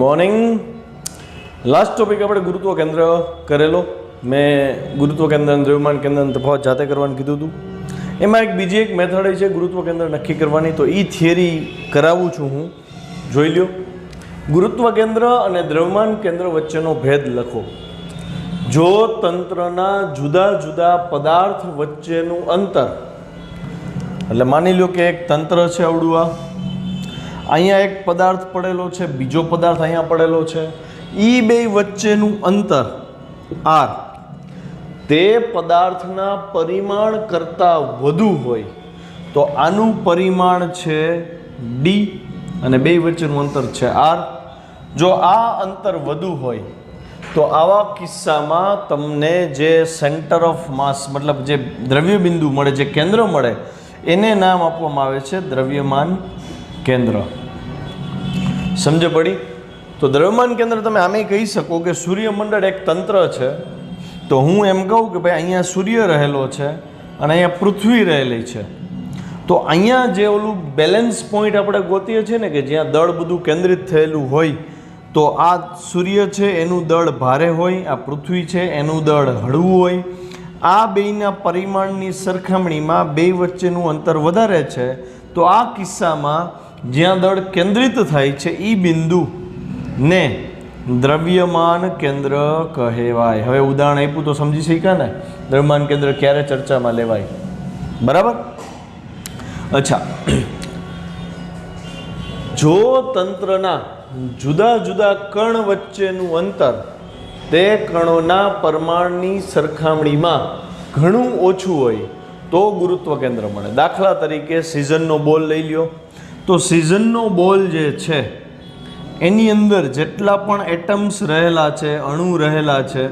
Morning. Last topic આપણે ગુરુત્વ કેન્દ્ર કરેલો। મેં ગુરુત્વ કેન્દ્ર અને દ્રવ્યમાન કેન્દ્રનો તફાવત જાતે કરવાનું કીધું હતું। એમાં બીજી એક મેથડ છે ગુરુત્વ કેન્દ્ર નક્કી કરવાની, તો એ થિયરી કરાવું છું હું। જોઈ લ્યો, ગુરુત્વ કેન્દ્ર અને દ્રવ્યમાન કેન્દ્ર વચ્ચેનો ભેદ લખો। જો તંત્રના જુદા જુદા પદાર્થ વચ્ચેનું અંતર, એટલે માની લો કે એક તંત્ર છે આવડું, અહીંયા એક પદાર્થ પડેલો છે, બીજો પદાર્થ અહીંયા પડેલો છે, એ બે વચ્ચેનું અંતર આર તે પદાર્થના પરિમાણ કરતાં વધુ હોય તો આનું પરિમાણ છે ડી અને બે વચ્ચેનું અંતર છે આર। જો આ અંતર વધુ હોય તો આવા કિસ્સામાં તમને જે સેન્ટર ઓફ માસ મતલબ જે દ્રવ્ય બિંદુ મળે, જે કેન્દ્ર મળે, એને નામ આપવામાં આવે છે દ્રવ્યમાન કેન્દ્ર। સમજ પડી? તો દ્રવ્યમાન કેન્દ્ર તમે આમે કહી શકો કે સૂર્યમંડળ એક તંત્ર છે, તો હું એમ કહું કે ભાઈ અહીંયા સૂર્ય રહેલો છે અને અહીંયા પૃથ્વી રહેલી છે, તો અહીંયા જે ઓલું બેલેન્સ પોઈન્ટ આપણે ગોતીએ છીએ ને, કે જ્યાં દળ બધું કેન્દ્રિત થયેલું હોય, તો આ સૂર્ય છે એનું દળ ભારે હોય, આ પૃથ્વી છે એનું દળ હળવું હોય। આ બેના પરિમાણની સરખામણીમાં બે વચ્ચેનું અંતર વધારે છે, તો આ કિસ્સામાં જ્યાં દળ કેન્દ્રિત થાય છે એ બિંદુને દ્રવ્યમાન કેન્દ્ર કહેવાય। હવે ઉદાહરણ આપ્યું તો સમજી શક્યા ને દ્રવ્યમાન કેન્દ્ર ક્યારે ચર્ચામાં લેવાય, બરાબર? અચ્છા, જો તંત્રના જુદા જુદા કણ વચ્ચેનું અંતર તે કણોના પરમાણની સરખામણીમાં ઘણું ઓછું હોય તો ગુરુત્વ કેન્દ્ર મળે। દાખલા તરીકે સિઝનનો બોલ લઈ લ્યો, તો સિઝનનો બોલ જે છે એની અંદર જેટલા પણ એટમ્સ રહેલા છે, અણુ રહેલા છે,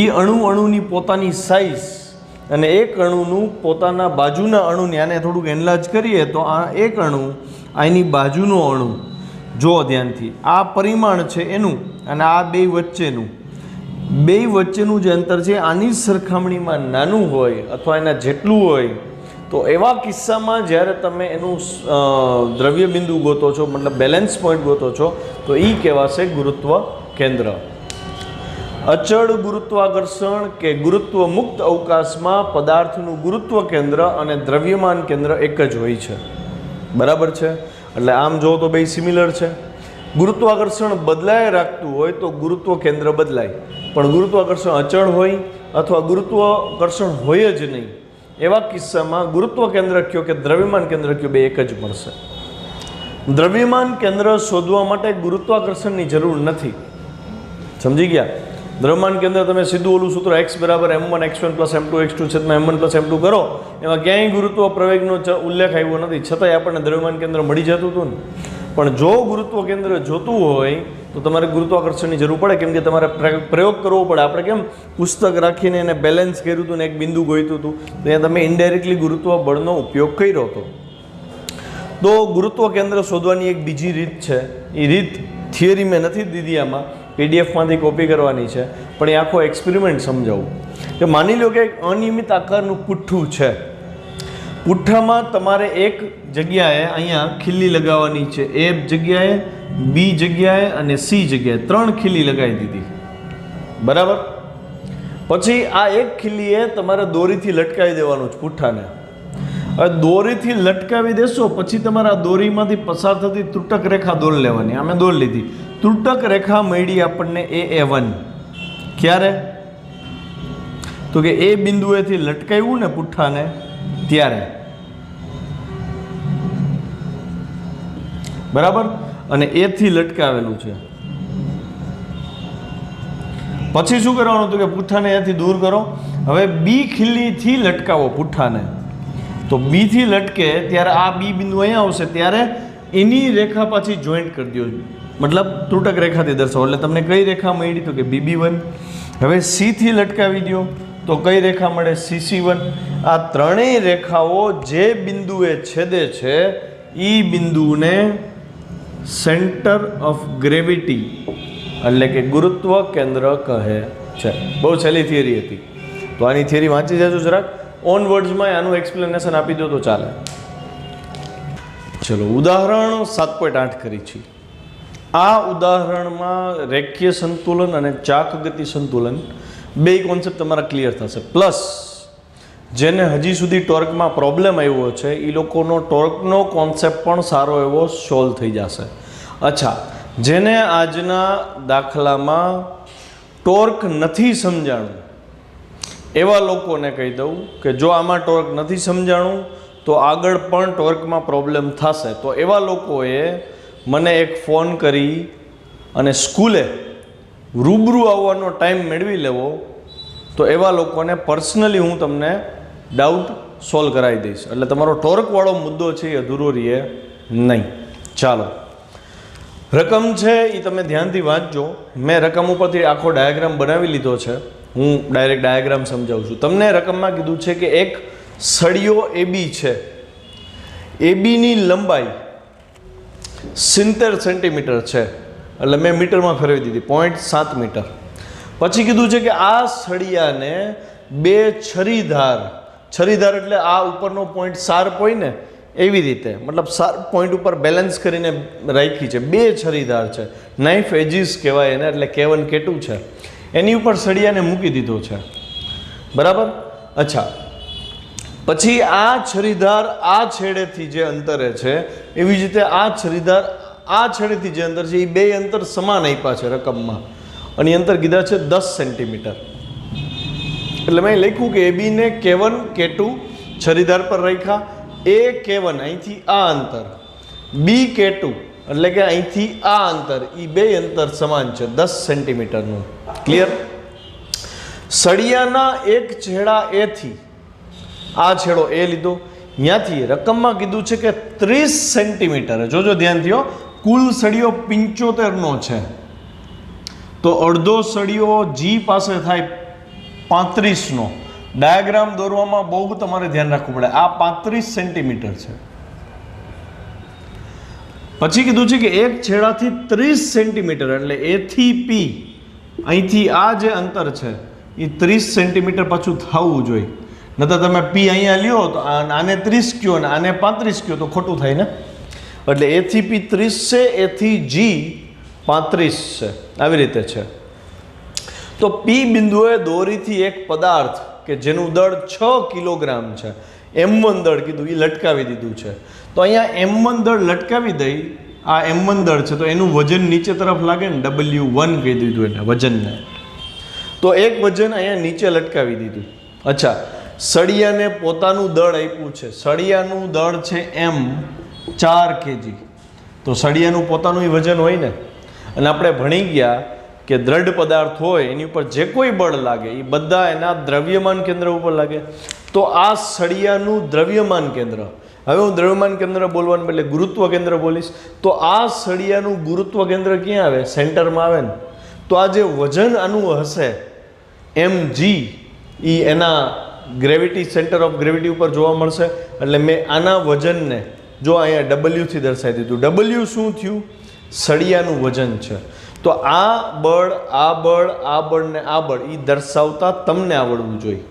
એ અણુની પોતાની સાઇઝ અને એક અણુનું પોતાના બાજુના અણુની, આને થોડુંક એનલાર્જ કરીએ તો આ એક અણુ, આની બાજુનો અણુ, જો ધ્યાનથી, આ પરિમાણ છે એનું અને આ બે વચ્ચેનું જે અંતર છે આની સરખામણીમાં નાનું હોય અથવા એના જેટલું હોય, તો એવા કિસ્સામાં જ્યારે તમે એનું દ્રવ્ય બિંદુ ગોતો છો, મતલબ બેલેન્સ પોઈન્ટ ગોતો છો, તો એ કહેવાશે ગુરુત્વ કેન્દ્ર। અચળ ગુરુત્વાકર્ષણ કે ગુરુત્વ મુક્ત અવકાશમાં પદાર્થનું ગુરુત્વ કેન્દ્ર અને દ્રવ્યમાન કેન્દ્ર એક જ હોય છે, બરાબર છે? એટલે આમ જો તો બે સિમિલર છે। ગુરુત્વાકર્ષણ બદલાય રાખતું હોય તો ગુરુત્વ કેન્દ્ર બદલાય, પણ ગુરુત્વાકર્ષણ અચળ હોય અથવા ગુરુત્વાકર્ષણ હોય જ નહીં, એવા કિસ્સામાં ગુરુત્વ કેન્દ્ર કયો કે દ્રવ્યમાન કેન્દ્ર કયો, બે એક જ મળશે। દ્રવ્યમાન કેન્દ્ર શોધવા માટે ગુરુત્વાકર્ષણની જરૂર નથી, સમજી ગયા? દ્રવ્યમાન કેન્દ્ર તમે સીધું ઓલું સૂત્ર x બરાબર m1 x1 plus m2 x2 છેદમાં m1 પ્લસ m2 કરો, એમાં ક્યાંય ગુરુત્વ પ્રવેગનો ઉલ્લેખ આવ્યો નથી, છતાંય આપણને દ્રવ્યમાન કેન્દ્ર મળી જતું હતું ને। પણ જો ગુરુત્વ કેન્દ્ર જોતું હોય તો તમારે ગુરુત્વાકર્ષણની જરૂર પડે, કેમ કે તમારે પ્રયોગ કરવો પડે। આપણે કેમ પુસ્તક રાખીને એને બેલેન્સ કર્યું હતું ને એક બિંદુ ગોઈતું હતું, તો ત્યાં તમે ઇનડાયરેક્ટલી ગુરુત્વ બળનો ઉપયોગ કર્યો હતો। તો ગુરુત્વ કેન્દ્ર શોધવાની એક બીજી રીત છે, એ રીત થિયરી મેં નથી દીધી, આમાં પીડીએફમાંથી કોપી કરવાની છે, પણ એ આખો એક્સપેરિમેન્ટ સમજાવું કે માની લો કે એક અનિયમિત આકારનું પુઠ્ઠું છે, પુઠ્ઠામાં તમારે એક જગ્યાએ અહીંયા ખીલી લગાવવાની છે, એ જગ્યાએ, બી જગ્યાએ અને સી જગ્યાએ 3 ખીલી લગાવી દીધી, બરાબર? પછી આ એક ખીલીએ તમારે દોરીથી લટકાવી દેવાનું છે પુઠ્ઠાને। હવે દોરીથી લટકાવી દેશો પછી તમારે આ દોરીમાંથી પસાર થતી ત્રુટક રેખા દોરી લેવાની। અમે દોરી લીધી, ત્રુટક રેખા મળી આપણને AA1। ક્યારે? તો કે એ બિંદુએથી લટકાવ્યું ને પુઠ્ઠાને ત્યારે, બરાબર? અને એથી લટકાવેલું છે। પછી શું કરવાનું? તો કે પુઠ્ઠાને એથી દૂર કરો। હવે બી ખીલીથી લટકાવો પુઠ્ઠાને, તો બી થી લટકે ત્યારે આ બી બિંદુ અહીંયા આવશે, ત્યારે એની રેખા પાછી જોઈન્ટ કરી દો, મતલબ ત્રુટક રેખાથી દર્શાવો। એટલે તમને કઈ રેખા મળી? તો કે BB1। હવે સી થી લટકાવી દો તો કઈ રેખા મળે? CC1। આ ત્રણેય રેખાઓ જે બિંદુએ છેદે છે એ બિંદુને સેન્ટર ઓફ ગ્રેવિટી એટલે કે ગુરુત્વ કેન્દ્ર કહે છે। બહુ સહેલી થિયરી હતી, તો આની થિયરી વાંચી જજો જરાક, ઓન વર્ડ્સમાં આનું એક્સપ્લેનેશન આપી દો તો ચાલે। ચલો ઉદાહરણ 7.8 કરી છે। આ ઉદાહરણમાં રેખીય સંતુલન અને ચાક ગતિ સંતુલન બે કોન્સેપ્ટ તમારા ક્લિયર થશે. પ્લસ જેને હજી સુધી ટોર્કમાં પ્રોબ્લેમ આવ્યો છે એ લોકોનો ટોર્કનો કોન્સેપ્ટ પણ સારો એવો સોલ્વ થઈ જશે. અચ્છા, જેને આજના દાખલામાં ટોર્ક નથી સમજાણું એવા લોકોને કહી દઉં કે જો આમાં ટોર્ક નથી સમજાણું તો આગળ પણ ટોર્કમાં પ્રોબ્લેમ થશે. તો એવા લોકોએ મને એક ફોન કરી અને સ્કૂલે રૂબરૂ આવવાનો ટાઈમ મેળવી લેવો, તો એવા લોકોને પર્સનલી હું તમને ડાઉટ સોલ્વ કરાવી દઈશ. એટલે તમારો ટોર્કવાળો મુદ્દો છે એ અધૂરો રહે નહીં. ચાલો, રકમ છે એ તમે ધ્યાનથી વાંચજો. મેં રકમ ઉપરથી આખો ડાયાગ્રામ બનાવી લીધો છે. હું ડાયરેક્ટ ડાયાગ્રામ સમજાવું છું તમને. રકમમાં કીધું છે કે એક સળિયો એબી છે. એબીની લંબાઈ 70 સેન્ટીમીટર છે, એટલે મેં મીટરમાં ફેરવી દીધી 0.7 મીટર. પછી કીધું છે કે આ સળિયાને બે છરીધાર એટલે આ ઉપરનો પોઈન્ટ શાર્પ હોય ને એવી રીતે, મતલબ શાર્પ પોઈન્ટ ઉપર બેલેન્સ કરીને રાખી છે. બે છરીધાર છે, નાઇફ એજીસ કહેવાય એને, એટલે K1 K2 છે. એની ઉપર સળિયાને મૂકી દીધો છે, બરાબર. અચ્છા, પછી આ છરીધાર આ છેડેથી જે અંતરે છે એવી જ રીતે આ છરીધાર આ છેડેથી જે અંતર છે એ બે અંતર સમાન આપ્યા છે રકમમાં, અને અંતર કીધા છે 10 સેન્ટીમીટર. એટલે મેં લખ્યું કે એબીને K1 K2 છરીધાર પર રાખ્યા. એ K1 અહીંથી આ અંતર, બી K2 એટલે કે અહીંથી આ અંતર, એ બે અંતર સમાન છે 10 સેન્ટીમીટરનું. ક્લિયર? સળિયાના એક છેડા એથી આ છેડો એ લીધો, ત્યાંથી રકમમાં કીધું છે કે 30 સેન્ટીમીટર. જોજો ધ્યાનથી હો, કુલ સળિયો 75નો છે, તો અડધો સળિયો જી પાસે થાય 35નો. ડાયાગ્રામ દોરવામાં બહુ તમારે ધ્યાન રાખવું પડે. આ 35 સેન્ટીમીટર છે. પછી કીધું છે કે એક છેડાથી 30 સેન્ટીમીટર એટલે એ થી પી, અહીંથી આ જે અંતર છે એ 30 સેન્ટીમીટર પાછું થવું જોઈએ. નતર તમે પી અહીંયા લ્યો તો આને 30 કયો અને આને 35 કયો તો ખોટું થાય ને. એટલે એ થી પી 30 છે, એથી જી 35 છે, આવી રીતે છે. તો પી બિંદુએ દોરીથી એક પદાર્થ કે જેનું દળ 6 કિલોગ્રામ છે, M1 દળ કીધું, એ લટકાવી દીધું છે. તો અહીંયા M1 દળ લટકાવી દઈ, આ M1 દળ છે તો એનું વજન નીચે તરફ લાગે ને, W1 કહી દીધું એને વજનને. તો એક વજન અહીંયા નીચે લટકાવી દીધું. અચ્છા, સળિયાને પોતાનું દળ આપ્યું છે. સળિયાનું દળ છે M 4 kg. તો સળિયાનું પોતાનું વજન હોય ને, અને આપણે ભણી ગયા કે દ્રઢ પદાર્થ હોય એની ઉપર જે કોઈ બળ લાગે એ બધા એના દ્રવ્યમાન કેન્દ્ર ઉપર લાગે. તો આ સળિયાનું દ્રવ્યમાન કેન્દ્ર, હવે હું દ્રવ્યમાન કેન્દ્ર બોલવાનું બદલે ગુરુત્વ કેન્દ્ર બોલીશ. તો આ સળિયાનું ગુરુત્વ કેન્દ્ર ક્યાં આવે? સેન્ટરમાં આવે ને. તો આ જે વજન આનું હશે mg, એ એના ગ્રેવિટી, સેન્ટર ઓફ ગ્રેવિટી ઉપર જોવા મળશે. એટલે મેં આના વજનને જો અહીંયા W થી દર્શાવી દીધું. W શું થયું? સળિયાનું વજન છે. તો આ બળ, આ બળ, આ બળ ને આ બળ એ દર્શાવતા તમને આવડવું જોઈએ,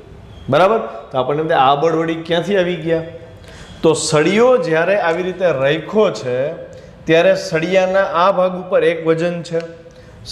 બરાબર. તો આપણને આ બળ વળી ક્યાંથી આવી ગયા? તો સળિયો જ્યારે આવી રીતે રાખ્યો છે ત્યારે સળિયાના આ ભાગ ઉપર એક વજન છે,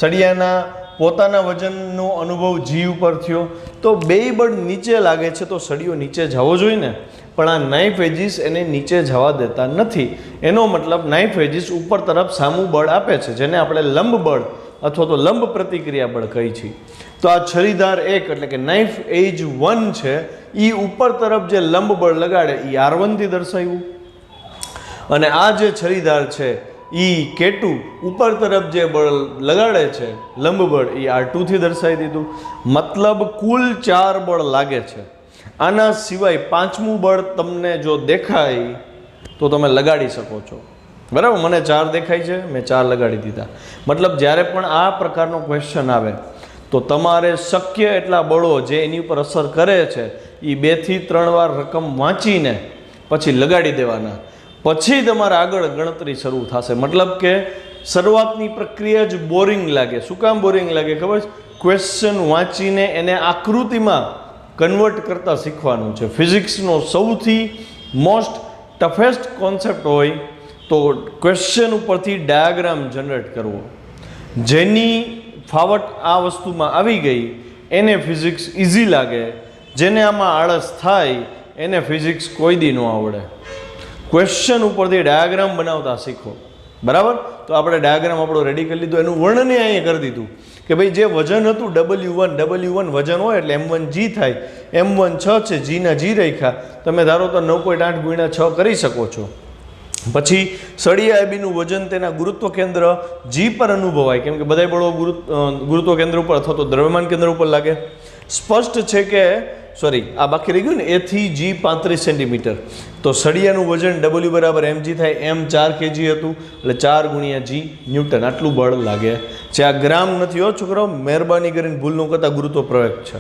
સળિયાના પોતાના વજનનો અનુભવ જી ઉપર થયો. તો બે બળ નીચે લાગે છે તો સળિયો નીચે જવો જોઈએ ને, પણ આ નાઇફ એજીસ એને નીચે જવા દેતા નથી. એનો મતલબ નાઇફ એજીસ ઉપર તરફ સામું બળ આપે છે, જેને આપણે લંબ બળ અથવા તો લંબ પ્રતિક્રિયા બળ કહી છીએ. તો આ છરીધાર 1 એટલે કે નાઇફ એજ 1 છે, એ ઉપર તરફ જે લંબ બળ લગાડે એ R1 થી દર્શાવ્યું, અને આ જે છરીધાર છે એ K2 ઉપર તરફ જે બળ લગાડે છે લંબ બળ એ R2 થી દર્શાવી દીધું. મતલબ કુલ 4 બળ લાગે છે. આના સિવાય પાંચમું બળ તમને જો દેખાય તો તમે લગાડી શકો છો, બરાબર. મને 4 દેખાય છે, મેં 4 લગાડી દીધા. મતલબ જ્યારે પણ આ પ્રકારનો ક્વેશ્ચન આવે તો તમારે શક્ય એટલા બળો જે એની ઉપર અસર કરે છે એ 2 થી 3 વાર રકમ વાંચીને પછી લગાડી દેવાના. પછી તમારે આગળ ગણતરી શરૂ થશે. મતલબ કે શરૂઆતની પ્રક્રિયા જ બોરિંગ લાગે. શું કામ બોરિંગ લાગે ખબર છે? ક્વેશ્ચન વાંચીને એને આકૃતિમાં કન્વર્ટ કરતા શીખવાનું છે. ફિઝિક્સનો સૌથી મોસ્ટ ટફેસ્ટ કોન્સેપ્ટ હોય તો ક્વેશ્ચન ઉપરથી ડાયાગ્રામ જનરેટ કરવો. જેની ફાવટ આ વસ્તુમાં આવી ગઈ એને ફિઝિક્સ ઇઝી લાગે, જેને આમાં આળસ થાય એને ફિઝિક્સ કોઈ દી ન આવડે. ક્વેશ્ચન ઉપરથી ડાયાગ્રામ બનાવતા શીખો. બરાબર? તો આપણે ડાયાગ્રામ આપણો રેડી કરી લીધો, એનું વર્ણને અહીંયા કરી દીધું કે ભાઈ જે વજન હતું W1 વજન હોય એટલે M1 G થાય. M1 6 છે, Gના G રાખ્યા. તમે ધારો તો 9.8 ગુણ્યા 6 કરી શકો છો. પછી સળિયા એબીનું વજન તેના ગુરુત્વ કેન્દ્ર G પર અનુભવાય, કેમ કે બધા બળો ગુરુત્વ કેન્દ્ર ઉપર અથવા તો દ્રવ્યમાન કેન્દ્ર ઉપર લાગે. સ્પષ્ટ છે કે આ બાકી રહી ગયું ને, A થી G 35 સેન્ટીમીટર. તો સળિયાનું વજન W બરાબર mg થાય. M 4 kg હતું એટલે 4 ગુણ્યા G ન્યૂટન. આટલું બળ લાગે છે. આ ગ્રામ નથી હો છોકરાઓ, મહેરબાની કરીને ભૂલ ન કરતા, ગુરુત્વ પ્રવેગ છે.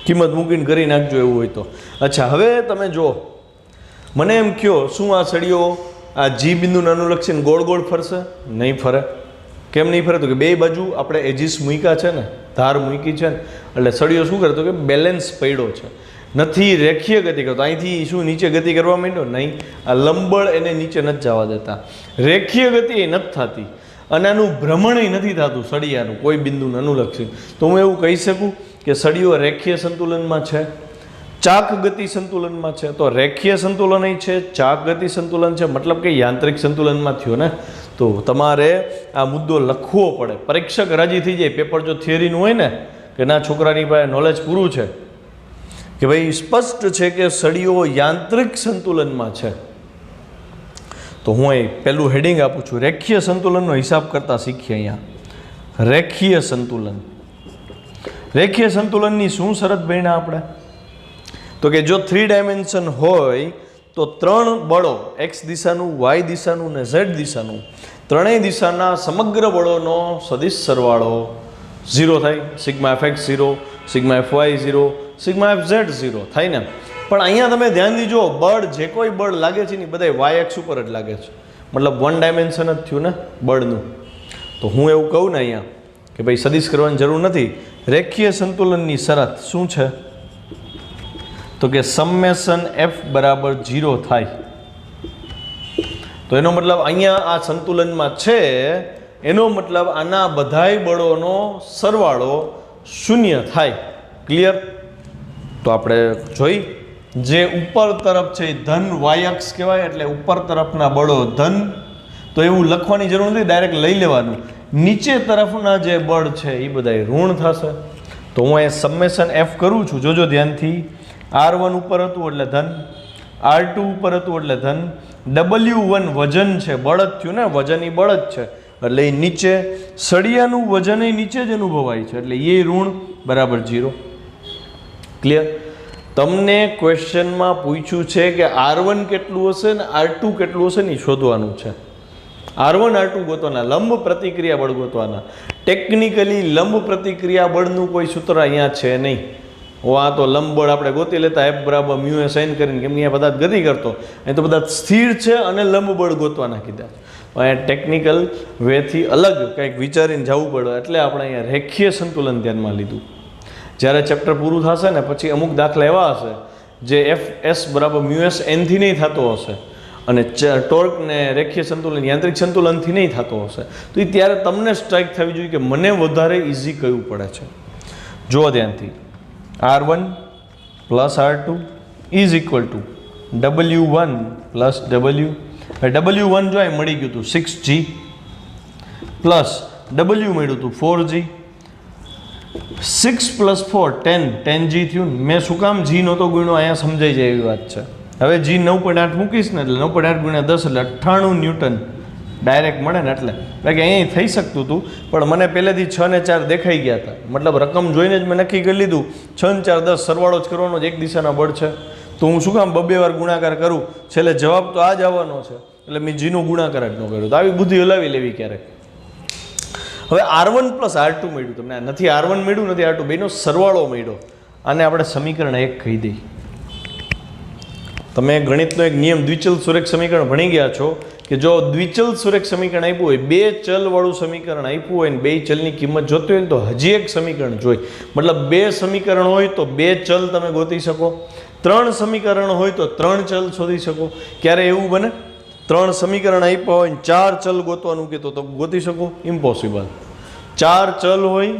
કિંમત મૂકીને કરી નાખજો એવું હોય તો. અચ્છા, હવે તમે જો મને એમ કહો, શું આ સળિયો આ G બિંદુને અનુલક્ષીને ગોળ ગોળ ફરશે? નહીં ફરે. કેમ નહીં ફરે? તો કે બે બાજુ આપણે એજીસ મૂક્યા છે ને, ધાર મૂકી છે ને, એટલે સળિયો શું કરે? તો કે બેલેન્સ પડ્યો છે, નથી રેખીય ગતિ કરતો. અહીંથી શું નીચે ગતિ કરવા માંડ્યો? નહીં. આ લંબબળ એને નીચે નથી જવા દેતા. રેખીય ગતિ એ નથી થતી અને આનું ભ્રમણ નથી થતું સળિયાનું કોઈ બિંદુને અનુલક્ષી. તો હું એવું કહી શકું કે સળિયો રેખીય સંતુલનમાં છે, ચાક ગતિ સંતુલનમાં છે. તો રેખીય સંતુલન છે, ચાક ગતિ સંતુલન છે, મતલબ કે યાંત્રિક સંતુલનમાં થયો ને. તો તમારે આ મુદ્દો લખવો પડે. પરીક્ષક રાજી થઈ જાય પેપર જો થિયરીનું હોય ને, કે ના છોકરાની પાસે નોલેજ પૂરું છે, કે ભાઈ સ્પષ્ટ છે કે સળિયો યાંત્રિક સંતુલનમાં છે. તો હું અહીં પહેલું હેડિંગ આપું છું, રેખીય સંતુલનનો હિસાબ કરતા શીખીએ. અહીંયા રેખીય સંતુલન. રેખીય સંતુલનની શું શરત ભણ્યા આપણે? તો કે જો 3 ડાયમેન્શન હોય તો 3 બળો x દિશાનું, y દિશાનું ને z દિશાનું, ત્રણેય દિશાના સમગ્ર બળોનો સદિશ સરવાળો 0 થાય. Sigma fx 0, sigma fy 0, sigma fz 0 થાય ને. પણ અહીંયા તમે ધ્યાન દીજો, બળ જે કોઈ બળ લાગે છે ને બધા y અક્ષ ઉપર જ લાગે છે, મતલબ 1 ડાયમેન્શન જ થયું ને બળનું. તો હું એવું કહું ને અહીંયા કે ભાઈ સદિશ કરવાની જરૂર નથી. રેખીય સંતુલનની શરત શું છે? તો કે સમેશન f બરાબર 0 થાય. તો એનો મતલબ અહીંયા આ સંતુલનમાં છે, એનો મતલબ આના બધાય બળોનો સરવાળો 0 થાય. ક્લિયર? તો આપણે જોઈ, જે ઉપર તરફ છે ધન y અક્ષ કહેવાય, એટલે ઉપર તરફના બળો ધન. તો એવું લખવાની જરૂર નથી, ડાયરેક્ટ લઈ લેવાનું. નીચે તરફના જે બળ છે એ બધા ઋણ થશે. તો હું અહીંયા સમેશન f કરું છું, જોજો ધ્યાનથી. R1 ઉપર હતું એટલે ધન, R2 ઉપર હતું એટલે ધન, W1 વજન છે, બળ જ થયું ને, વજન એ બળ જ છે એટલે એ નીચે, સળિયાનું વજન એ નીચે જ અનુભવાય છે એટલે એ ઋણ બરાબર 0. ક્લિયર? તમને ક્વેશ્ચનમાં પૂછ્યું છે કે R1 કેટલું હશે ને R2 કેટલું હશે ને શોધવાનું છે. R1 R2 ગોતવાના, લંબ પ્રતિક્રિયા બળ ગોતવાના. ટેકનિકલી લંબ પ્રતિક્રિયા બળનું કોઈ સૂત્ર અહીંયા છે નહીં. આ તો લંબ બળ આપણે ગોતી લેતા F બરાબર મ્યુ એ સાઇન કરીને, કેમ અહીંયા બધા ગતિ કરતો, અહીં તો બધા સ્થિર છે અને લંબ બળ ગોતવાના કીધા. અહીંયા ટેકનિકલ વેથી અલગ કંઈક વિચારીને જવું પડે, એટલે આપણે અહીંયા રેખીય સંતુલન ધ્યાનમાં લીધું. જ્યારે ચેપ્ટર પૂરું થશે ને પછી અમુક દાખલા એવા હશે જે FS બરાબર મ્યુ એસ એનથી નહીં થતો હશે અને ટોર્ક ને રેખીય સંતુલન યાંત્રિક સંતુલનથી નહીં થતો હશે. તો એ ત્યારે તમને સ્ટ્રાઇક થવી જોઈએ કે મને વધારે ઇઝી કયું પડે છે. જુઓ ધ્યાનથી, R1 plus R2 is equal to W1 plus W1 જો એ મળી ગયું હતું 6G પ્લસ W મળ્યું હતું 4G. 6 પ્લસ 4 10G થયું. મેં શું કામ G નહોતો ગુણ્યો અહીંયા સમજાઈ જાય એવી વાત છે. હવે G 9.8 મૂકીશ ને એટલે 9.8 ગુણ્યા 10 એટલે 98 ન્યૂટન ડાયરેક્ટ મળે ને. એટલે કે અહીંયા થઈ શકતું હતું પણ મને પહેલેથી 6 ને 4 દેખાઈ ગયા હતા, મતલબ રકમ જોઈને જ મેં નક્કી કરી લીધું 6 ને 4 10 સરવાળો જ કરવાનો, જ એક દિશાના બળ છે. તો હું શું કામ 2 વાર ગુણાકાર કરું, છેલ્લે જવાબ તો આ જ આવવાનો છે એટલે મેં Gનો ગુણાકાર જ ન કર્યો. તો આવી બુદ્ધિ હલાવી લેવી ક્યારેક. હવે R1 પ્લસ R2 મળ્યું તમને, નથી R1 મળ્યું નથી R2, બેનો સરવાળો મળ્યો. આને આપણે સમીકરણ 1 કહી દઈએ. તમે ગણિતનો એક નિયમ દ્વિચલ સુરેખ સમીકરણ ભણી ગયા છો કે જો દ્વિચલ સુરેખ સમીકરણ આપ્યું હોય, 2 ચલ વાળું સમીકરણ આપ્યું હોય ને 2 ચલની કિંમત જોતી હોય ને તો હજી એક સમીકરણ જોઈ. મતલબ 2 સમીકરણ હોય તો 2 ચલ તમે ગોતી શકો, 3 સમીકરણ હોય તો 3 ચલ શોધી શકો. ક્યારે એવું બને? 3 સમીકરણ આપ્યા હોય 4 ચલ ગોતવાનું કીધું તો ગોતી શકો? ઇમ્પોસિબલ. 4 ચલ હોય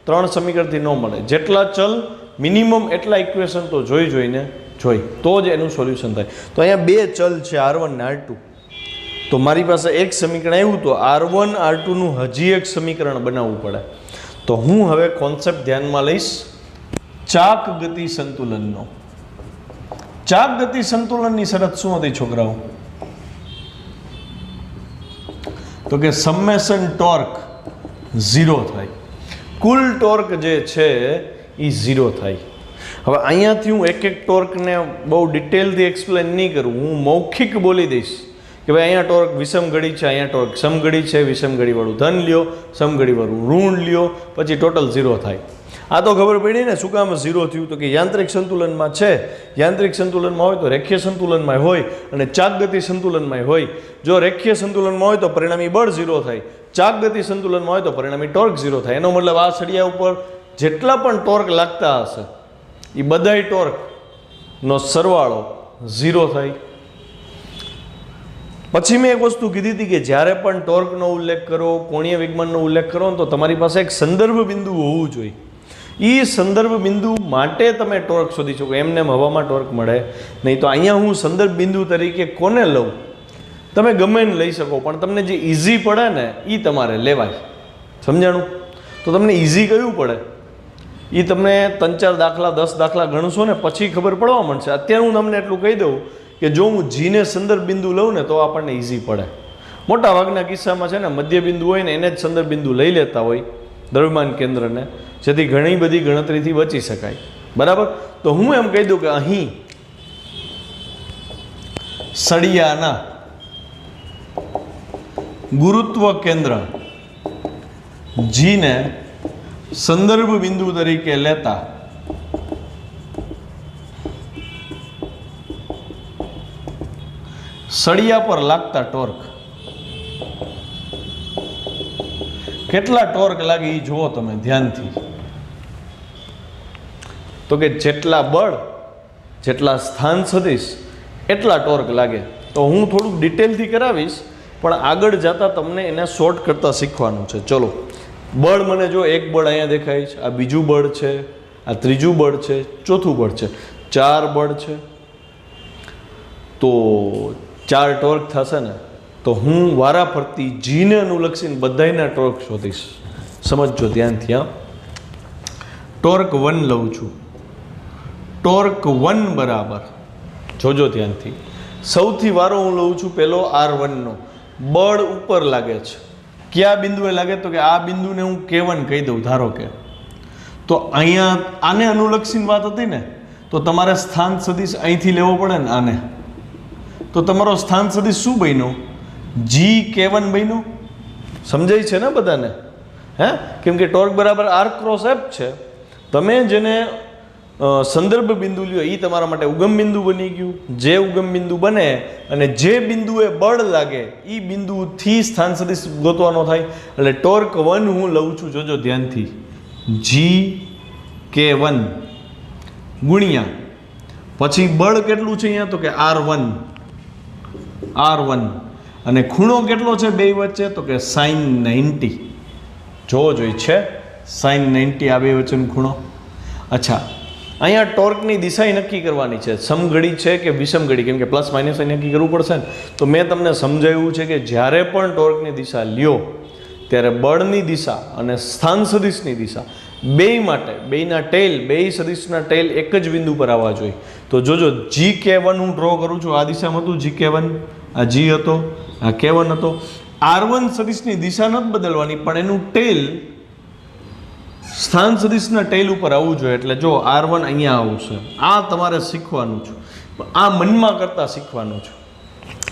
3 સમીકરણથી ન મળે. જેટલા ચલ મિનિમમ એટલા ઇક્વેશન તો જોઈને તો જ એનું સોલ્યુશન થાય. તો અહીંયા 2 ચલ છે R1 ને R2. તો મારી પાસે એક સમીકરણ આવ્યું તો R1 R2નું હજી એક સમીકરણ બનાવવું પડે. તો હું હવે કોન્સેપ્ટ ધ્યાનમાં લઈશ ચાક ગતિ સંતુલનનો. ચાક ગતિ સંતુલનની શરત શું હતી છોકરાઓ? તો કે સમેશન ટોર્ક 0 થાય, કુલ ટોર્ક જે છે એ 0 થાય. હવે અહીંયાથી હું એક ટોર્કને બહુ ડિટેલથી એક્સપ્લેન નહીં કરું, હું મૌખિક બોલી દઈશ કે ભાઈ અહીંયા ટોર્ક વિષમઘડી છે, અહીંયા ટોર્ક સમઘડી છે, વિષમઘડીવાળું ધન લ્યો, સમઘડીવાળું ઋણ લ્યો, પછી ટોટલ 0 થાય. આ તો ખબર પડી ને શું કામ 0 થયું? તો કે યાંત્રિક સંતુલનમાં છે, યાંત્રિક સંતુલનમાં હોય તો રેખીય સંતુલનમાં હોય અને ચાક ગતિ સંતુલનમાં હોય. જો રેખીય સંતુલનમાં હોય તો પરિણામી બળ 0 થાય, ચાક ગતિ સંતુલનમાં હોય તો પરિણામી ટોર્ક 0 થાય. એનો મતલબ આ સળિયા ઉપર જેટલા પણ ટોર્ક લાગતા હશે એ બધાય ટોર્કનો સરવાળો 0 થાય. પછી મેં એક વસ્તુ કીધી હતી કે જ્યારે પણ ટોર્કનો ઉલ્લેખ કરો, કોણીય વેગમાનનો ઉલ્લેખ કરો તો તમારી પાસે એક સંદર્ભ બિંદુ હોવું જોઈએ. એ સંદર્ભ બિંદુ માટે તમે ટોર્ક શોધી શકો. એમને હવામાં ટોર્ક મળે નહીં. તો અહીંયા હું સંદર્ભ બિંદુ તરીકે કોને લઉં? તમે ગમે એને લઈ શકો, પણ તમને જે ઇઝી પડે ને એ તમારે લેવાય. સમજાણું? તો તમને ઇઝી કયું પડે એ તમને 3-4 દાખલા 10 દાખલા ગણશો ને પછી ખબર પડવા માંડશે. અત્યારે હું તમને એટલું કહી દઉં કે જો હું જીને સંદર્ભ બિંદુ લઉં ને તો આપણને ઇઝી પડે. મોટા ભાગના કિસ્સામાં છે ને મધ્ય બિંદુ હોય ને એને જ સંદર્ભ બિંદુ લઈ લેતા હોય દ્રવ્યમાન કેન્દ્રને, જેથી ઘણી બધી ગણતરીથી બચી શકાય. બરાબર? તો હું એમ કહી દઉં કે અહીં સળિયાના ગુરુત્વ કેન્દ્ર જીને સંદર્ભ બિંદુ તરીકે લેતા સળિયા પર લાગતા ટોર્ક કેટલા ટોર્ક લાગે એ જુઓ તમે ધ્યાનથી. તો કે જેટલા બળ, જેટલા સ્થાન સદિશ એટલા ટોર્ક લાગે. તો હું થોડુંક ડિટેલથી કરાવીશ, પણ આગળ જતા તમને એને શોર્ટ કરતા શીખવાનું છે. ચલો, બળ મને જો એક બળ અહીંયા દેખાય છે, આ બીજું બળ છે, આ ત્રીજું બળ છે, ચોથું બળ છે, 4 બળ છે. તો 4 ટોર્ક થશે ને. તો હું વારાફરતી જીને અનુલક્ષીને બધાયના ટોર્ક શોધીશ. સમજજો ધ્યાનથી. ટોર્ક 1 લઉં છું. ટોર્ક 1 બરાબર, જોજો ધ્યાનથી, સૌથી વારો હું લઉં છું પેલો R1 નો. બળ ઉપર લાગે છે. કયા બિંદુએ લાગે? તો કે આ બિંદુને હું K1 કહી દઉં ધારો કે. તો અહીંયા આને અનુલક્ષીને વાત હતી ને, તો તમારે સ્થાન સદિશ અહીંથી લેવો પડે ને આને. તો તમારો સ્થાન સદિશ શું બન્યો? GK1 બન્યો. સમજાય છે ને બધાને? હે? કેમ કે ટોર્ક બરાબર R ક્રોસ F છે. તમે જેને સંદર્ભ બિંદુ લ્યો એ તમારા માટે ઉગમ બિંદુ બની ગયું. જે ઉગમ બિંદુ બને અને જે બિંદુએ બળ લાગે એ બિંદુથી સ્થાન સદિશ ગોતવાનો થાય. એટલે ટોર્ક 1 હું લઉં છું, જોજો ધ્યાનથી, GK1 ગુણ્યા પછી બળ કેટલું છે અહીંયા? તો કે R1 અને ખૂણો કેટલો છે બે વચ્ચે? તો કે sin 90. જોવો જોઈએ છે sin 90 આ બે વચ્ચેનો ખૂણો. અચ્છા, અહીંયા ટોર્કની દિશા નક્કી કરવાની છે, સમઘડી છે કે વિષમઘડી, કેમ કે પ્લસ માઇનસ નક્કી કરવું પડશે ને. તો મેં તમને સમજાવ્યું છે કે જ્યારે પણ ટોર્કની દિશા લ્યો ત્યારે બળની દિશા અને સ્થાન સદિશની દિશા બે માટે બેયના ટેલ, બે સદિશના ટેલ એક જ બિંદુ પર આવવા જોઈએ. તો જોજો GK1 હું ડ્રો કરું છું. આ દિશામાં હતું GK1, આ G હતો, આ K1 હતો. R1 સદિશની દિશા નથી બદલવાની, પણ એનું ટેલ સ્થાન સદિશના ટેલ ઉપર આવવું જોઈએ. એટલે જો R1 અહીંયા આવશે. આ તમારે શીખવાનું છે. આ મનમાં કરતા શીખવાનું છે.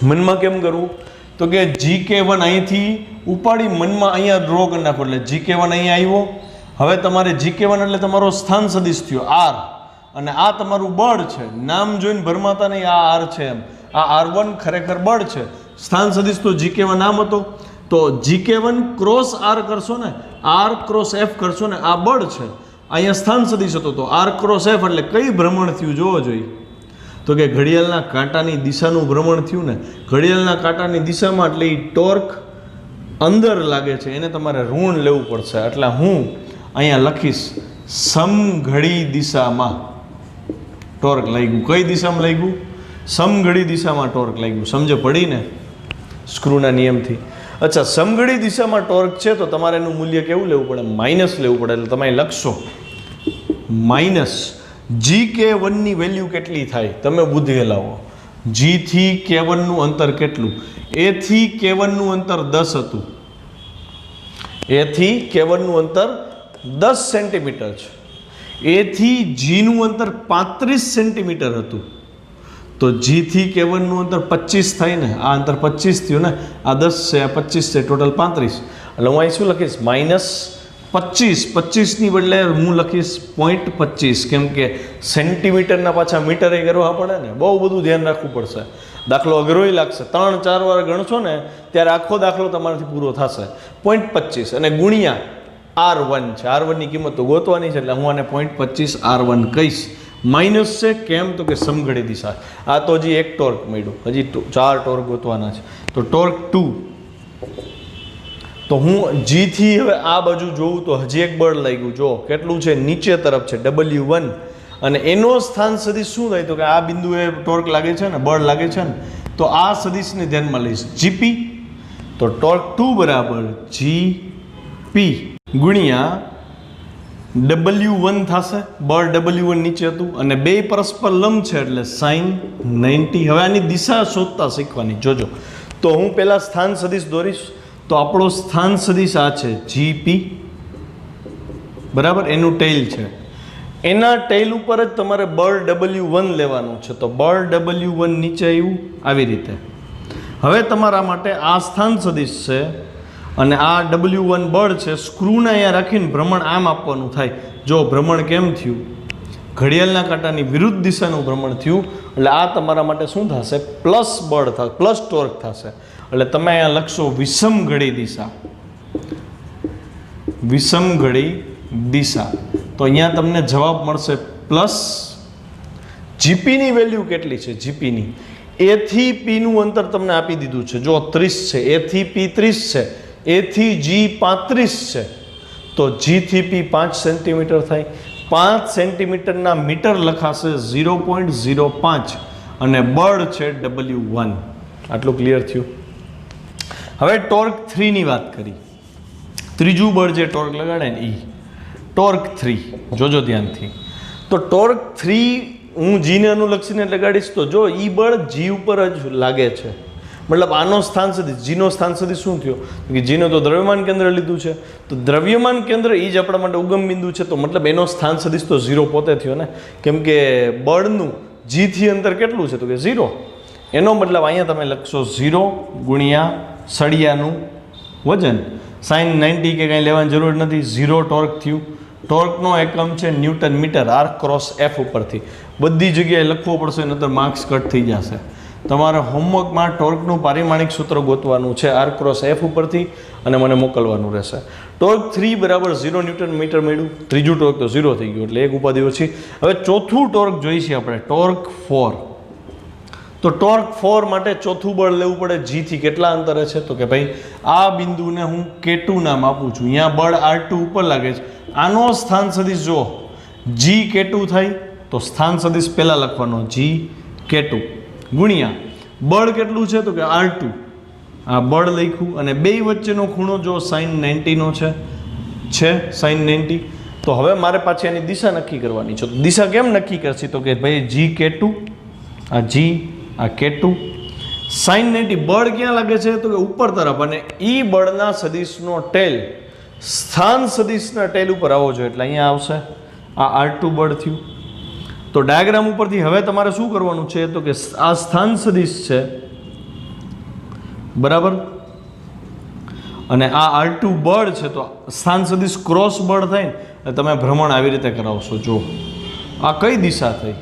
મનમાં કેમ કરવું? તો કે GK1 અહીંથી ઉપાડી મનમાં અહીંયા ડ્રો કરી નાખો. એટલે GK1 અહીંયા આવ્યો. હવે તમારે GK1 એટલે તમારો સ્થાન સદિશ થયો R, અને આ તમારું બળ છે. નામ જોઈને ભરમાતા નહીં, આ R છે એમ. આ R1 ખરેખર બળ છે. સ્થાન સદિશ તો GK1 આમ હતો. તો GK1 ક્રોસ R કરશો ને, R ક્રોસ F કરશો ને, આ બળ છે. અહીંયા સ્થાન સદિશ હતો તો R ક્રોસ F એટલે કઈ ભ્રમણ થયું જોવો જોઈએ. તો તો કે ઘડિયાળના કાંટાની દિશાનું ભ્રમણ થયું ને, ઘડિયાળના કાંટાની દિશામાં એટલે એ ટોર્ક અંદર લાગે છે, એને તમારે ઋણ લેવું પડશે. એટલે હું અહીંયા લખીશ સમઘડી દિશામાં ટોર્ક લાગ્યું. કઈ દિશામાં લાગ્યું? સમઘડી દિશામાં ટોર્ક લાગ્યું. સમજે પડી ને સ્ક્રૂના નિયમથી? અચ્છા, સમઘડી દિશામાં ટોર્ક છે તો તમારે એનું મૂલ્ય કેવું લેવું પડે? માઇનસ લેવું પડે. એટલે તમે લખશો માઇનસ GK1 ની વેલ્યુ કેટલી થાય? તમે બુદ્ધિ લાવો. G થી K1 નું અંતર કેટલું? A થી K1 નું અંતર 10 હતું. A થી K1 નું અંતર 10 સેન્ટીમીટર છે. A થી G નું અંતર 35 સેન્ટીમીટર હતું. તો G થી K1 નું અંતર 25 થાય ને, આ અંતર 25 થયું ને, આ 10 છે, આ 25 છે, ટોટલ 35. એટલે હું અહીં શું લખીશ? માઇનસ 25. 25 ની બદલે હું લખીશ 0.25, કેમ કે સેન્ટીમીટરના પાછા મીટર એ કરવા પડે ને, બહુ બધું ધ્યાન રાખવું પડશે. દાખલો અઘરોય લાગશે, 3-4 વાર ગણશો ને ત્યારે આખો દાખલો તમારાથી પૂરો થશે. 0.25 અને ગુણ્યા R1 છે. R1 ની કિંમત તો ગોતવાની છે, એટલે હું આને 0.25 R1 કહીશ. માઇનસ છે કેમ? તો કે સમઘડી દિશા. આ તો હજી એક ટોર્ક મળ્યું, હજી 4 ટોર્ક ગોતવાના છે. તો ટોર્ક 2. તો હું G થી હવે આ બાજુ જોઉં તો હજી એક બળ લાગ્યું. જો કેટલું છે? નીચે તરફ છે, W1. અને એનો સ્થાન સદિશ શું થાય? તો કે આ બિંદુએ ટોર્ક લાગે છે ને, બળ લાગે છે ને, તો આ સદિશને ધ્યાનમાં લઈશ, GP. તો ટોર્ક 2 બરાબર GP ગુણ્યા W1 થશે. બળ W1 નીચે હતું અને બે પરસ્પર લંબ છે એટલે sin 90. હવે આની દિશા શોધતા શીખવાની. જોજો, તો હું પહેલા સ્થાન સદિશ દોરીશ. તો આપણો સ્થાન સદિશ આ છે GP, બરાબર. એનું ટેલ છે, એના ટેલ ઉપર જ તમારે બળ W1 લેવાનું છે. તો બળ W1 નીચે આવ્યું આવી રીતે. હવે તમારા માટે આ સ્થાન સદિશ છે અને આ W1 બળ છે. સ્ક્રૂને અહીંયા રાખીને ભ્રમણ આમ આપવાનું થાય. જો ભ્રમણ કેમ થયું? ઘડિયાળના કાંટાની વિરુદ્ધ દિશાનું ભ્રમણ થયું. એટલે આ તમારા માટે શું થશે? પ્લસ બળ થશે, પ્લસ ટોર્ક થશે. એટલે તમે અહીંયા લખશો વિષમઘડી દિશા. વિષમઘડી દિશા. તો અહીંયા તમને જવાબ મળશે પ્લસ. જીપીની વેલ્યુ કેટલી છે? જીપીની A થી P નું અંતર તમને આપી દીધું છે. જો 30 છે, A થી P 30 છે, A થી G 35 છે, તો G થી P 5 સેન્ટીમીટર થાય. 5 સેન્ટીમીટરના મીટર લખાશે 0.05 અને બળ છે W1. આટલું ક્લિયર થયું? હવે ટોર્ક 3 ની વાત કરી. ત્રીજું બળ જે ટોર્ક લગાડે ને એ ટોર્ક 3. જોજો ધ્યાનથી. તો ટોર્ક 3 હું G ને અનુલક્ષીને લગાડીશ. તો જો ઈ બળ G ઉપર જ લાગે છે, મતલબ આનો સ્થાન સદિશ, G નો સ્થાન સદિશ શું થયો? કે G નો તો દ્રવ્યમાન કેન્દ્ર લીધું છે. તો દ્રવ્યમાન કેન્દ્ર એ જ આપણા માટે ઉગમ બિંદુ છે. તો મતલબ એનો સ્થાન સદિશ તો 0 પોતે થયો ને, કેમ કે બળનું G થી અંતર કેટલું છે? તો કે 0. એનો મતલબ અહીંયા તમે લખશો 0 ગુણ્યા સળિયાનું વજન. sin 90 કે કંઈ લેવાની જરૂર નથી. 0 ટોર્ક થયું. ટોર્કનો એકમ છે ન્યૂટન મીટર R×F ઉપરથી. બધી જગ્યાએ લખવું પડશે, નહીતર માર્ક્સ કટ થઈ જશે. તમારે હોમવર્કમાં ટોર્કનું પારિમાણિક સૂત્ર ગોતવાનું છે R×F ઉપરથી અને મને મોકલવાનું રહેશે. ટોર્ક 3 બરાબર 0 ન્યૂટન મીટર મળ્યું. ત્રીજું ટોર્ક તો 0 થઈ ગયું, એટલે એક ઉપાધિ ઓછી. હવે ચોથું ટોર્ક જોઈશે આપણે, ટોર્ક 4. તો ટોર્ક 4 માટે ચોથું બળ લેવું પડે. G થી કેટલા અંતરે છે? તો કે ભાઈ આ બિંદુને હું K2 નામ આપું છું. અહીંયા બળ R2 ઉપર લાગે છે. આનો સ્થાન સદિશ જો G K2 થાય તો સ્થાન સદિશ પહેલા લખવાનો G K2 ગુણ્યા બળ કેટલું છે? તો કે R2. આ બળ લખ્યું અને બે વચ્ચેનો ખૂણો જો sin 90 નો છે sin 90. તો હવે મારે પાછી આની દિશા નક્કી કરવાની છે. દિશા કેમ નક્કી કરશે? તો કે ભાઈ G K2, આ G, આ K2. sin 90 બળ ક્યાં લાગે છે? તો કે ઉપર તરફ. અને ઈ બળના સદિશનો ટેલ સ્થાન સદિશના ટેલ ઉપર આવવો જોઈએ. એટલે અહીંયા આવશે આ R2 બળ થયું. તો ડાયાગ્રામ ઉપરથી હવે તમારે શું કરવાનું છે? તો કે આ સ્થાન સદિશ છે, બરાબર, અને આ R2 બળ છે. તો સ્થાન સદિશ ક્રોસ બળ થાય ને તમે ભ્રમણ આવી રીતે કરાવશો. જો આ કઈ દિશા થઈ?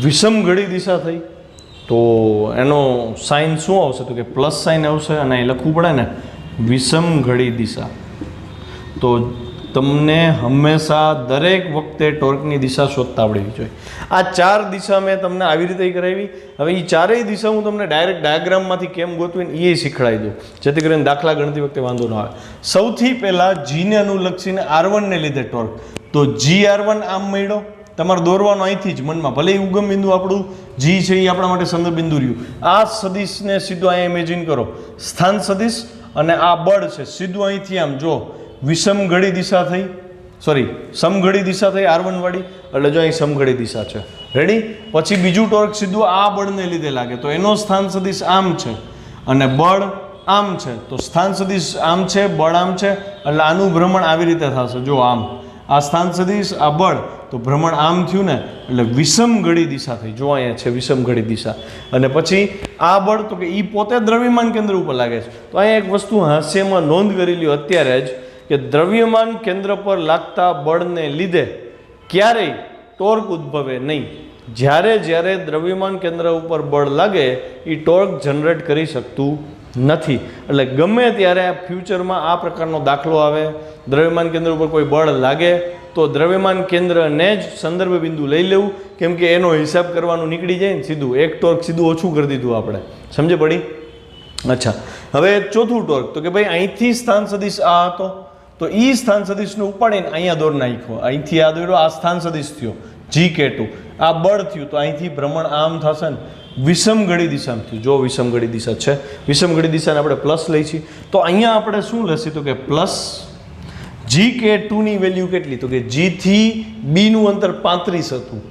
વિષમઘડી દિશા થઈ. તો એનો સાઇન શું આવશે? તો કે પ્લસ સાઇન આવશે અને અહીં લખવું પડે ને વિષમઘડી દિશા. તો તમને હંમેશા દરેક વખતે ટોર્કની દિશા શોધતા આવડવી જોઈએ. આ 4 દિશા મેં તમને આવી રીતે કરાવી. હવે એ ચારેય દિશા હું તમને ડાયરેક્ટ ડાયાગ્રામમાંથી કેમ ગોતવીને એ શીખવાડી દઉં, જેથી કરીને દાખલા ગણતી વખતે વાંધો ન આવે. સૌથી પહેલાં જીને અનુલક્ષીને R1 ને લીધે ટોર્ક, તો GR1 આમ મળ્યો. તમારે દોરવાનો અહીંથી જ મનમાં, ભલે ઉગમ બિંદુ આપણું જી છે એ આપણા માટે સંદર્ભ બિંદુ રહ્યું. આ સદિશને સીધું અહીંયા ઇમેજિન કરો, સ્થાન સદિશ, અને આ બળ છે સીધું અહીંથી આમ જો વિષમઘડી દિશા થઈ, સોરી સમઘડી દિશા થઈ R1 વાળી, એટલે જો અહીં સમઘડી દિશા છે. રેડી? પછી બીજું ટોર્ક સીધું આ બળને લીધે લાગે, તો એનો સ્થાન સદિશ આમ છે અને બળ આમ છે, તો સ્થાન સદિશ આમ છે, બળ આમ છે, એટલે આનું ભ્રમણ આવી રીતે થશે. જો આમ આ સ્થાન સદિશ, આ બળ, તો ભ્રમણ આમ થયું ને, એટલે વિષમઘડી દિશા થઈ. જો અહીંયા છે વિષમઘડી દિશા. અને પછી આ બળ, તો કે એ પોતે દ્રવ્યમાન કેન્દ્ર ઉપર લાગે છે. તો અહીંયા એક વસ્તુ હાસ્યમાં નોંધ કરી લ્યો અત્યારે જ, કે દ્રવ્યમાન કેન્દ્ર પર લાગતા બળને લીધે ક્યારેય ટોર્ક ઉદ્ભવે નહીં. જ્યારે દ્રવ્યમાન કેન્દ્ર ઉપર બળ લાગે એ ટોર્ક જનરેટ કરી શકતું નથી. એટલે ગમે ત્યારે ફ્યુચરમાં આ પ્રકારનો દાખલો આવે, દ્રવ્યમાન કેન્દ્ર ઉપર કોઈ બળ લાગે, તો દ્રવ્યમાન કેન્દ્રને જ સંદર્ભ બિંદુ લઈ લેવું, કેમ કે એનો હિસાબ કરવાનું નીકળી જાય ને સીધું. એક ટોર્ક સીધું ઓછું કરી દીધું આપણે. સમજે પડી? અચ્છા, હવે ચોથું ટોર્ક, તો કે ભાઈ અહીંથી સ્થાન સદિશ આ હતો, તો એ સ્થાન સદિશને ઉપાડીને અહીંયા દોર નાખ્યો. અહીંથી આ દોર્યો, આ સ્થાન સદિશ થયો GK2, આ બળ થયું, તો અહીંથી ભ્રમણ આમ થશે ને વિષમઘડી દિશામાં થયું. જો વિષમઘડી દિશા છે, વિષમઘડી દિશાને આપણે પ્લસ લઈ છીએ, તો અહીંયા આપણે શું લખીએ, તો કે પ્લસ GK2 ની વેલ્યુ કેટલી, તો કે G થી B નું અંતર 35 હતું,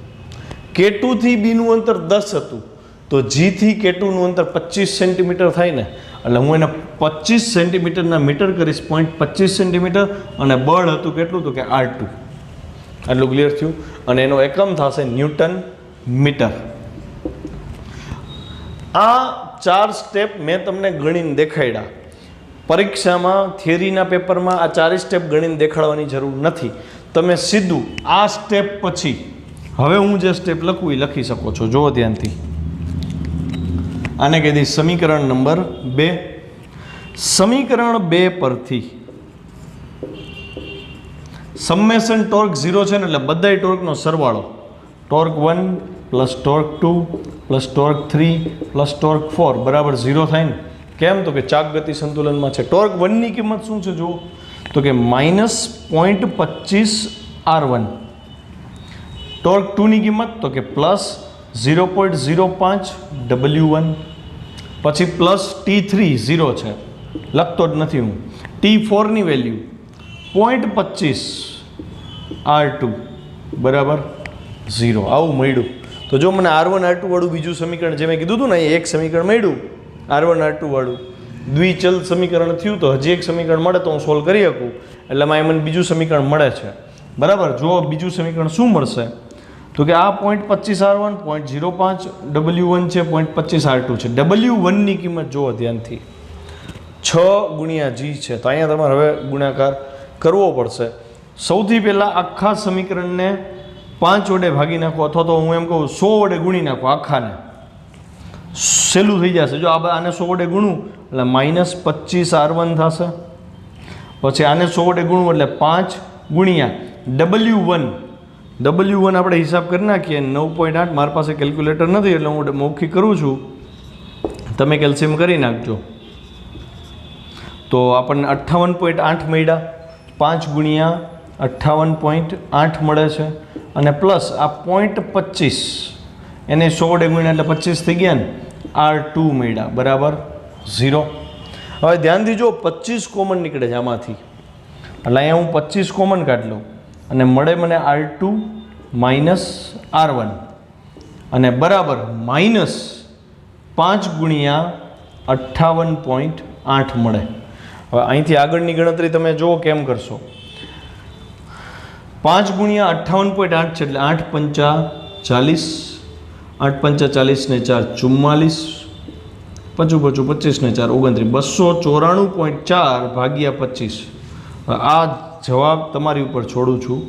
K2 થી B નું અંતર 10 હતું, તો G થી K2 નું અંતર 25 સેન્ટીમીટર થાય ને, એટલે હું એને 25 સેન્ટીમીટરના મીટર કરીશ, 0.25 સેન્ટીમીટર, અને બળ હતું કેટલું, તો કે R2. આટલું ક્લિયર થયું. અને એનો એકમ થશે ન્યૂટન મીટર. આ 4 સ્ટેપ મેં તમને ગણીને દેખાડ્યા. પરીક્ષામાં થિયરીના પેપરમાં આ 4 સ્ટેપ ગણીને દેખાડવાની જરૂર નથી. તમે સીધું આ સ્ટેપ પછી હવે હું જે સ્ટેપ લખું એ લખી શકો છો. જુઓ ધ્યાનથી. આને કહી દઈશ સમીકરણ નંબર 2. સમીકરણ 2 પરથી સમેશન ટોર્ક 0 છે ને, એટલે બધાય ટોર્કનો સરવાળો, torque 1 plus torque 2 plus torque 3 plus torque 4 બરાબર 0 થાય ને. કેમ? તો કે ચાક ગતિ સંતુલનમાં છે. ટોર્ક 1 ની કિંમત શું છે જુઓ, તો કે -0.25 R1. ટોર્ક 2 ની કિંમત, તો કે +0.05 W1. પછી પ્લસ T3 0 છે, લખતો જ નથી હું. T4 ની વેલ્યુ 0.25 R2 બરાબર 0. આવું મળ્યું. તો જો મને R1 R2 વાળું બીજું સમીકરણ જે મેં કીધું હતું ને, એ એક સમીકરણ મળ્યું R1 R2 વાળું, દ્વિચલ સમીકરણ થયું, તો હજી એક સમીકરણ મળે તો હું સોલ્વ કરી શકું. એટલે મને બીજું સમીકરણ મળે છે બરાબર. જો બીજું સમીકરણ શું મળશે, તો કે આ 0.25 R1, 0.05 W1 છે, 0.25 R2 છે. W1 ની કિંમત જુઓ ધ્યાનથી, 6 ગુણ્યા G છે. તો અહીંયા તમારે હવે ગુણાકાર કરવો પડશે. સૌથી પહેલાં આખા સમીકરણને 5 વડે ભાગી નાખો, અથવા તો હું એમ કહું 100 વડે ગુણી નાખો આખાને, સહેલું થઈ જશે. જો આને 100 વડે ગુણું એટલે -25 R1 થશે. પછી આને 100 વડે ગુણવું એટલે 5 ગુણ્યા W1. W1 આપણે હિસાબ કરી નાખીએ 9.8. મારી પાસે કેલ્ક્યુલેટર નથી એટલે હું મૌખિક કરું છું, તમે કેલ્શિયમ કરી નાખજો. તો આપણને 58.8 મળ્યા. 5 ગુણ્યા 58.8 મળે છે, અને પ્લસ આ 0.25 એને 100 વડે ગુણ્યા એટલે 25 થઈ ગયા ને, R2 મળ્યા બરાબર 0. હવે ધ્યાનથી જો 25 કોમન નીકળે છે આમાંથી, એટલે અહીંયા હું 25 કોમન કાઢી લઉં અને મળે મને R2 -R1 અને બરાબર -5 ગુણ્યા 58.8 મળે. હવે અહીંથી આગળની ગણતરી તમે જુઓ કેમ કરશો. 5 ગુણ્યા 58.8 છે એટલે 8 પંચા 40, 8 પંચા 40 ને 4 44, 5 25 ને 4 29, 294.4 ભાગ્યા 25. આ જવાબ તમારી ઉપર છોડું છું.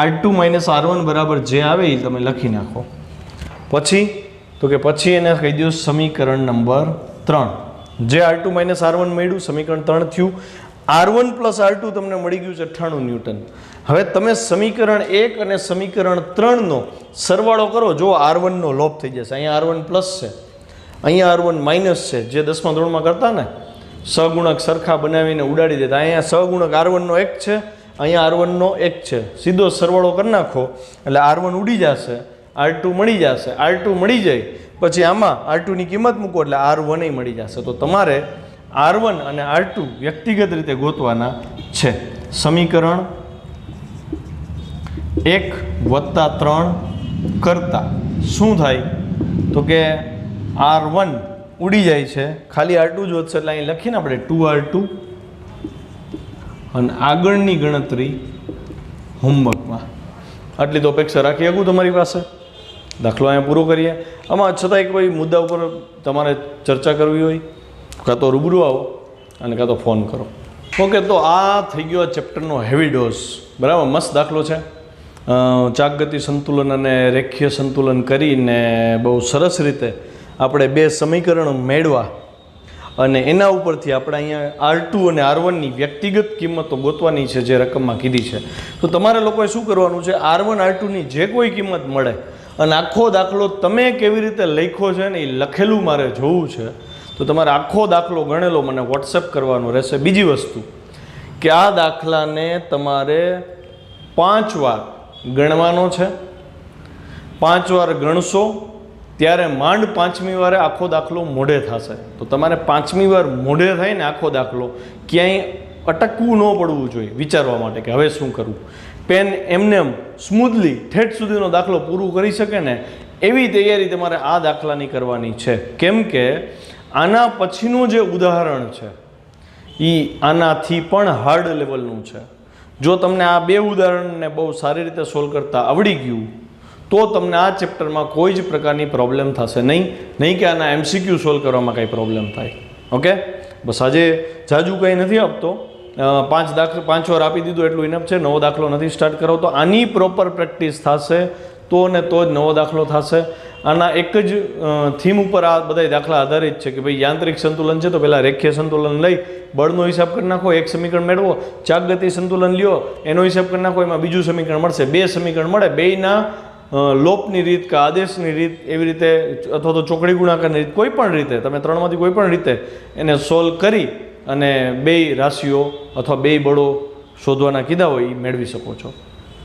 R2 -R1 બરાબર જે આવે એ તમે લખી નાખો. પછી તો કે પછી એને કહી દો સમીકરણ નંબર 3. જે R2 -R1 મળ્યું, સમીકરણ 3 થયું. R1 પ્લસ R2 તમને મળી ગયું છે 98 ન્યૂટન. હવે તમે સમીકરણ 1 અને સમીકરણ 3નો સરવાળો કરો. જો R1 નો લોપ થઈ જશે. અહીંયા R1 પ્લસ છે, અહીંયા R1 માઇનસ છે, જે 10મા ધોરણમાં કરતા ને સહગુણક સરખા બનાવીને ઉડાડી દેતા. અહીંયા સહગુણક R1 નો 1 છે, અહીંયા R1 નો 1 છે. સીધો સરવાળો કરી નાખો એટલે R1 ઉડી જશે, R2 મળી જશે. R2 મળી જાય પછી આમાં R2 ની કિંમત મૂકો એટલે R1 એ મળી જશે. તો તમારે R1 અને R2 વ્યક્તિગત રીતે ગોતવાના છે. સમીકરણ 1+3 કરતા શું થાય તો કે R1 ઉડી જાય છે, ખાલી R2 જ વધશે એટલે અહીં લખીને આપણે 2R2 અને આગળની ગણતરી હોમવર્કમાં. આટલી તો અપેક્ષા રાખી શકું તમારી પાસે. દાખલો અહીંયા પૂરો કરીએ. આમાં છતાં એક કોઈ મુદ્દા ઉપર તમારે ચર્ચા કરવી હોય કાં તો રૂબરૂ આવો અને કાં તો ફોન કરો. ઓકે, તો આ થઈ ગયો આ ચેપ્ટરનો હેવી ડોઝ. બરાબર, મસ્ત દાખલો છે. ચાકગતિ સંતુલન અને રેખીય સંતુલન કરીને બહુ સરસ રીતે આપણે બે સમીકરણો મેળવા અને એના ઉપરથી આપણે અહીંયા R2 અને R1ની વ્યક્તિગત કિંમતો ગોતવાની છે જે રકમમાં કીધી છે. તો તમારે લોકોએ શું કરવાનું છે, R1 R2ની જે કોઈ કિંમત મળે અને આખો દાખલો તમે કેવી રીતે લખ્યો છે ને એ લખેલું મારે જોવું છે. તો તમારે આખો દાખલો ગણેલો મને વોટ્સએપ કરવાનો રહેશે. બીજી વસ્તુ કે આ દાખલાને તમારે 5 વાર ગણવાનો છે. 5 વાર ગણશો ત્યારે માંડ 5મી વારે આખો દાખલો મોઢે થશે. તો તમારે 5મી વાર મોઢે થાય ને આખો દાખલો ક્યાંય અટકવું ન પડવું જોઈએ વિચારવા માટે કે હવે શું કરવું. પેન એમને સ્મૂથલી ઠેઠ સુધીનો દાખલો પૂરું કરી શકે ને એવી તૈયારી તમારે આ દાખલાની કરવાની છે. કેમ કે આના પછીનું જે ઉદાહરણ છે એ આનાથી પણ હાર્ડ લેવલનું છે. જો તમને આ બે ઉદાહરણને બહુ સારી રીતે સોલ્વ કરતા આવડી ગયું તો તમને આ ચેપ્ટરમાં કોઈ જ પ્રકારની પ્રોબ્લેમ થશે નહીં કે આના MCQ સોલ્વ કરવામાં કાંઈ પ્રોબ્લેમ થાય. ઓકે, બસ આજે જાજુ કંઈ નથી આપતો. 5 વાર આપી દીધું એટલું ઇનફ છે. નવો દાખલો નથી સ્ટાર્ટ કરો તો આની પ્રોપર પ્રેક્ટિસ થશે તો ને તો જ નવો દાખલો થશે. આના એક જ થીમ ઉપર આ બધા દાખલા આધારિત છે કે ભાઈ યાંત્રિક સંતુલન છે તો પહેલાં રેખીય સંતુલન લઈ બળનો હિસાબ કરી નાખો, એક સમીકરણ મેળવો. ચાકગતિ સંતુલન લ્યો, એનો હિસાબ કરી નાખો, એમાં બીજું સમીકરણ મળશે. 2 સમીકરણ મળે, બેયના લોપની રીત કે આદેશની રીત એવી રીતે અથવા તો ચોકડી ગુણાકારની રીત કોઈ પણ રીતે તમે 3માંથી કોઈ પણ રીતે એને સોલ્વ કરી અને બેય રાશિઓ અથવા બેય બળો શોધવાના કીધા હોય એ મેળવી શકો છો.